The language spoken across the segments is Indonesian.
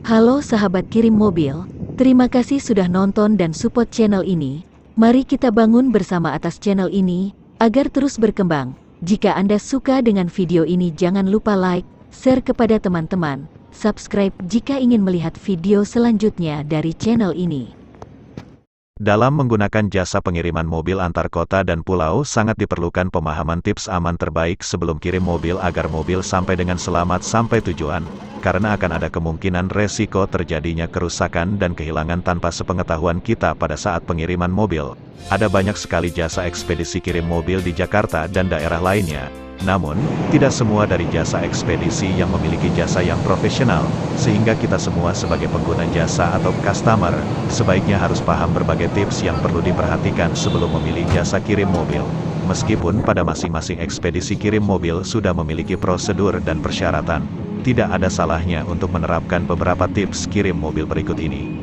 Halo sahabat kirim mobil, terima kasih sudah nonton dan support channel ini. Mari kita bangun bersama atas channel ini, agar terus berkembang. Jika Anda suka dengan video ini jangan lupa like, share kepada teman-teman, subscribe jika ingin melihat video selanjutnya dari channel ini. Dalam menggunakan jasa pengiriman mobil antar kota dan pulau sangat diperlukan pemahaman tips aman terbaik sebelum kirim mobil agar mobil sampai dengan selamat sampai tujuan, karena akan ada kemungkinan resiko terjadinya kerusakan dan kehilangan tanpa sepengetahuan kita pada saat pengiriman mobil. Ada banyak sekali jasa ekspedisi kirim mobil di Jakarta dan daerah lainnya. Namun, tidak semua dari jasa ekspedisi yang memiliki jasa yang profesional, sehingga kita semua sebagai pengguna jasa atau customer, sebaiknya harus paham berbagai tips yang perlu diperhatikan sebelum memilih jasa kirim mobil. Meskipun pada masing-masing ekspedisi kirim mobil sudah memiliki prosedur dan persyaratan, tidak ada salahnya untuk menerapkan beberapa tips kirim mobil berikut ini.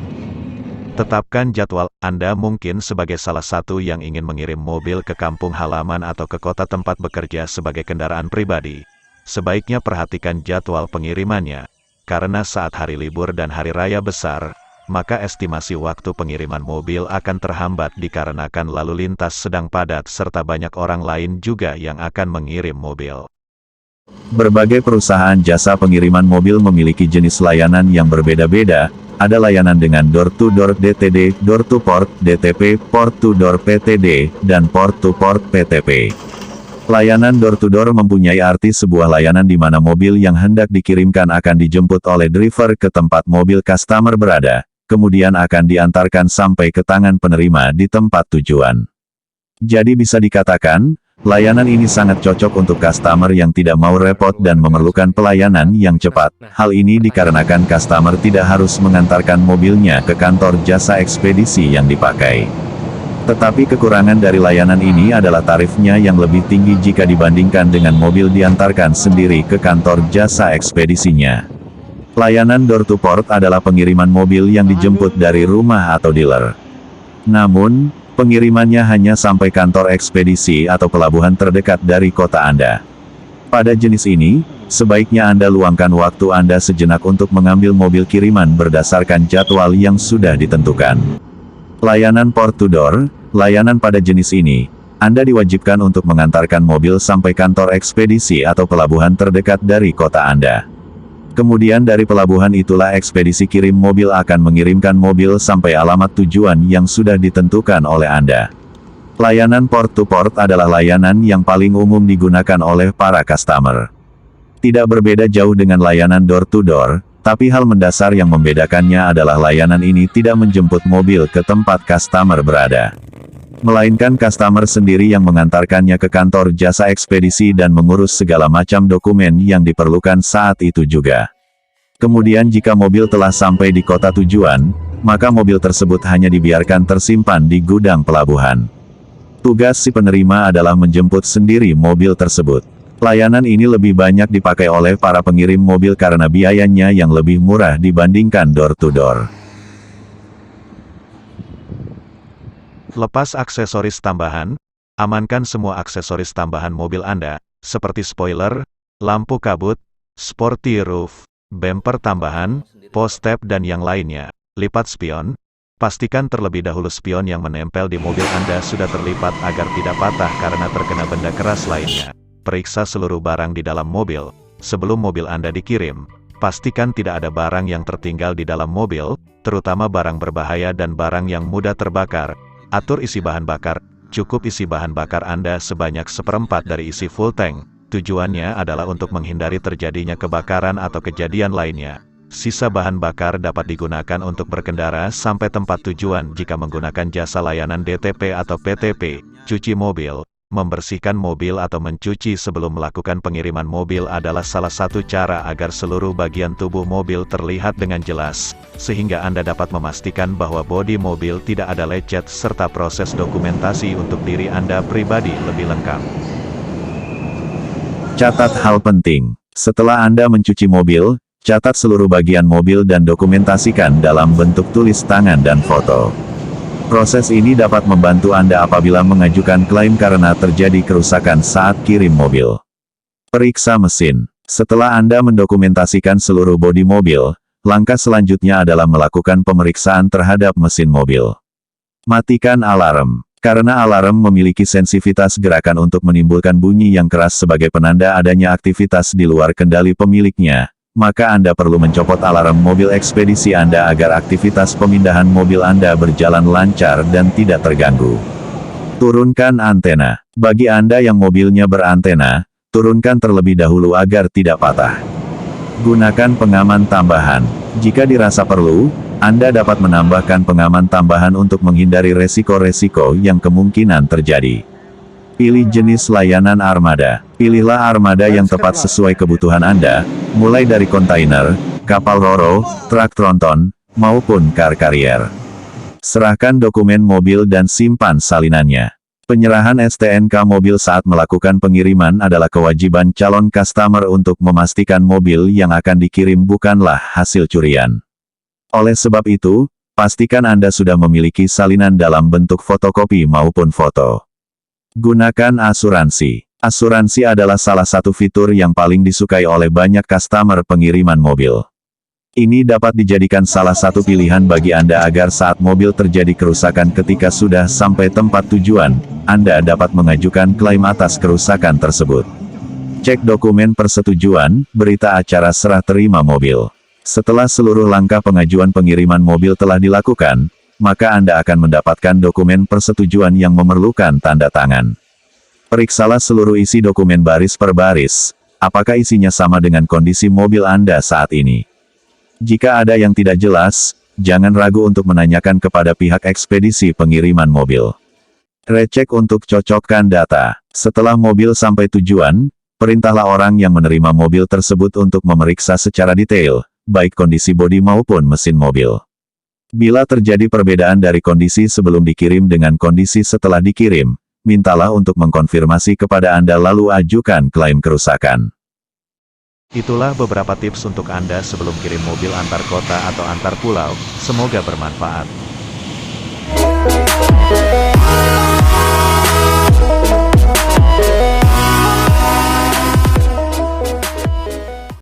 Tetapkan jadwal. Anda mungkin sebagai salah satu yang ingin mengirim mobil ke kampung halaman atau ke kota tempat bekerja sebagai kendaraan pribadi. Sebaiknya perhatikan jadwal pengirimannya, karena saat hari libur dan hari raya besar, maka estimasi waktu pengiriman mobil akan terhambat dikarenakan lalu lintas sedang padat serta banyak orang lain juga yang akan mengirim mobil. Berbagai perusahaan jasa pengiriman mobil memiliki jenis layanan yang berbeda-beda. Ada layanan dengan door-to-door DTD, door-to-port DTP, port-to-door PTD, dan port-to-port PTP. Layanan door-to-door mempunyai arti sebuah layanan di mana mobil yang hendak dikirimkan akan dijemput oleh driver ke tempat mobil customer berada, kemudian akan diantarkan sampai ke tangan penerima di tempat tujuan. Jadi bisa dikatakan, layanan ini sangat cocok untuk customer yang tidak mau repot dan memerlukan pelayanan yang cepat. Hal ini dikarenakan customer tidak harus mengantarkan mobilnya ke kantor jasa ekspedisi yang dipakai. Tetapi kekurangan dari layanan ini adalah tarifnya yang lebih tinggi jika dibandingkan dengan mobil diantarkan sendiri ke kantor jasa ekspedisinya. Layanan door-to-port adalah pengiriman mobil yang dijemput dari rumah atau dealer. Namun, pengirimannya hanya sampai kantor ekspedisi atau pelabuhan terdekat dari kota Anda. Pada jenis ini, sebaiknya Anda luangkan waktu Anda sejenak untuk mengambil mobil kiriman berdasarkan jadwal yang sudah ditentukan. Layanan port-to-door, layanan pada jenis ini, Anda diwajibkan untuk mengantarkan mobil sampai kantor ekspedisi atau pelabuhan terdekat dari kota Anda. Kemudian dari pelabuhan itulah ekspedisi kirim mobil akan mengirimkan mobil sampai alamat tujuan yang sudah ditentukan oleh Anda. Layanan port-to-port adalah layanan yang paling umum digunakan oleh para customer. Tidak berbeda jauh dengan layanan door-to-door, tapi hal mendasar yang membedakannya adalah layanan ini tidak menjemput mobil ke tempat customer berada, melainkan customer sendiri yang mengantarkannya ke kantor jasa ekspedisi dan mengurus segala macam dokumen yang diperlukan saat itu juga. Kemudian jika mobil telah sampai di kota tujuan, maka mobil tersebut hanya dibiarkan tersimpan di gudang pelabuhan. Tugas si penerima adalah menjemput sendiri mobil tersebut. Layanan ini lebih banyak dipakai oleh para pengirim mobil karena biayanya yang lebih murah dibandingkan door-to-door. Lepas aksesoris tambahan, amankan semua aksesoris tambahan mobil Anda, seperti spoiler, lampu kabut, sporty roof, bumper tambahan, post step dan yang lainnya. Lipat spion, pastikan terlebih dahulu spion yang menempel di mobil Anda sudah terlipat agar tidak patah karena terkena benda keras lainnya. Periksa seluruh barang di dalam mobil, sebelum mobil Anda dikirim. Pastikan tidak ada barang yang tertinggal di dalam mobil, terutama barang berbahaya dan barang yang mudah terbakar. Atur isi bahan bakar, cukup isi bahan bakar Anda sebanyak 1/4 dari isi full tank. Tujuannya adalah untuk menghindari terjadinya kebakaran atau kejadian lainnya. Sisa bahan bakar dapat digunakan untuk berkendara sampai tempat tujuan jika menggunakan jasa layanan DTP atau PTP, cuci mobil. Membersihkan mobil atau mencuci sebelum melakukan pengiriman mobil adalah salah satu cara agar seluruh bagian tubuh mobil terlihat dengan jelas, sehingga Anda dapat memastikan bahwa bodi mobil tidak ada lecet serta proses dokumentasi untuk diri Anda pribadi lebih lengkap. Catat hal penting. Setelah Anda mencuci mobil, catat seluruh bagian mobil dan dokumentasikan dalam bentuk tulis tangan dan foto. Proses ini dapat membantu Anda apabila mengajukan klaim karena terjadi kerusakan saat kirim mobil. Periksa mesin. Setelah Anda mendokumentasikan seluruh bodi mobil, langkah selanjutnya adalah melakukan pemeriksaan terhadap mesin mobil. Matikan alarm. Karena alarm memiliki sensitivitas gerakan untuk menimbulkan bunyi yang keras sebagai penanda adanya aktivitas di luar kendali pemiliknya, maka Anda perlu mencopot alarm mobil ekspedisi Anda agar aktivitas pemindahan mobil Anda berjalan lancar dan tidak terganggu. Turunkan antena. Bagi Anda yang mobilnya berantena, turunkan terlebih dahulu agar tidak patah. Gunakan pengaman tambahan. Jika dirasa perlu, Anda dapat menambahkan pengaman tambahan untuk menghindari resiko-resiko yang kemungkinan terjadi. Pilih jenis layanan armada. Pilihlah armada yang tepat sesuai kebutuhan Anda, mulai dari kontainer, kapal ro-ro, truk tronton, maupun car carrier. Serahkan dokumen mobil dan simpan salinannya. Penyerahan STNK mobil saat melakukan pengiriman adalah kewajiban calon customer untuk memastikan mobil yang akan dikirim bukanlah hasil curian. Oleh sebab itu, pastikan Anda sudah memiliki salinan dalam bentuk fotokopi maupun foto. Gunakan asuransi. Asuransi adalah salah satu fitur yang paling disukai oleh banyak customer pengiriman mobil. Ini dapat dijadikan salah satu pilihan bagi Anda agar saat mobil terjadi kerusakan ketika sudah sampai tempat tujuan, Anda dapat mengajukan klaim atas kerusakan tersebut. Cek dokumen persetujuan, berita acara serah terima mobil. Setelah seluruh langkah pengajuan pengiriman mobil telah dilakukan, maka Anda akan mendapatkan dokumen persetujuan yang memerlukan tanda tangan. Periksalah seluruh isi dokumen baris per baris, apakah isinya sama dengan kondisi mobil Anda saat ini. Jika ada yang tidak jelas, jangan ragu untuk menanyakan kepada pihak ekspedisi pengiriman mobil. Recek untuk cocokkan data. Setelah mobil sampai tujuan, perintahlah orang yang menerima mobil tersebut untuk memeriksa secara detail, baik kondisi bodi maupun mesin mobil. Bila terjadi perbedaan dari kondisi sebelum dikirim dengan kondisi setelah dikirim, mintalah untuk mengkonfirmasi kepada Anda lalu ajukan klaim kerusakan. Itulah beberapa tips untuk Anda sebelum kirim mobil antar kota atau antar pulau, semoga bermanfaat.